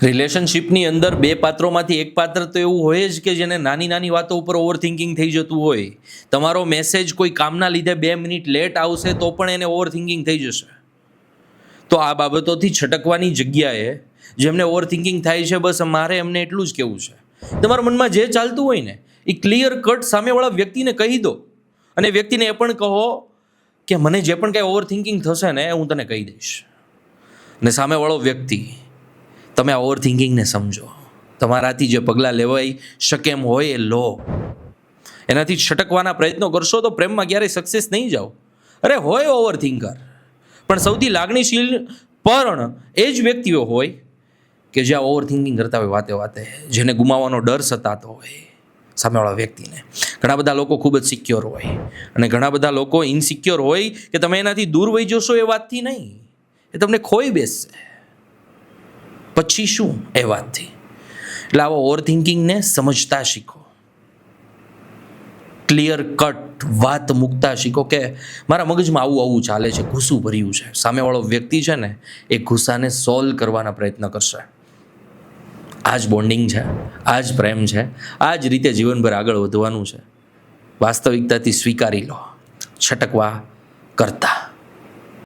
રિલેશનશિપની અંદર બે પાત્રોમાંથી એક પાત્ર તો એવું હોય જ કે જેને નાની નાની વાતો ઉપર ઓવર થિંકિંગ થઈ જતું હોય. તમારો મેસેજ કોઈ કામના લીધે 2 મિનિટ લેટ આવશે તો પણ એને ઓવર થિંકિંગ થઈ જશે. તો આ બાબતોથી છટકવાની જગ્યાએ જેમને ઓવર થિંકિંગ થાય છે, બસ મારે એમને એટલું જ કહેવું છે, તમારા મનમાં જે ચાલતું હોય ને એ ક્લિયર કટ સામેવાળા વ્યક્તિને કહી દો. અને વ્યક્તિને એ પણ કહો કે મને જે પણ કાંઈ ઓવર થિંકિંગ થશે ને હું તને કહી દઈશ. અને સામેવાળો વ્યક્તિ, તમે આ ઓવર થિંકિંગને સમજો, તમારાથી જે પગલાં લેવાઈ શકે એમ હોય એ લો. એનાથી છટકવાના પ્રયત્નો કરશો તો પ્રેમમાં ક્યારેય સક્સેસ નહીં જાઓ. અરે હોય ઓવર થિંકર, પણ સૌથી લાગણીશીલ પણ એ જ વ્યક્તિઓ હોય કે જ્યાં ઓવર થિંકિંગ કરતા હોય વાતે વાતે, જેને ગુમાવવાનો ડર સતાતો હોય સામેવાળા વ્યક્તિને. ઘણા બધા લોકો ખૂબ જ સિક્યોર હોય અને ઘણા બધા લોકો ઇનસિક્યોર હોય કે તમે એનાથી દૂર વહી જશો એ વાતથી નહીં, એ તમને ખોઈ બેસશે. પછી શું એ વાતથી. એટલે આવા ઓવર થિંકિંગને સમજતા શીખો, ક્લિયર કટ વાત મૂકતા શીખો કે મારા મગજમાં આવું આવું ચાલે છે, ગુસ્સું ભર્યું છે. સામેવાળો વ્યક્તિ છે ને એ ગુસ્સાને સોલ્વ કરવાના પ્રયત્ન કરશે. આ જ બોન્ડિંગ છે, આ જ પ્રેમ છે, આ જ રીતે જીવનભર આગળ વધવાનું છે. વાસ્તવિકતાથી સ્વીકારી લો, છટકવા કરતા.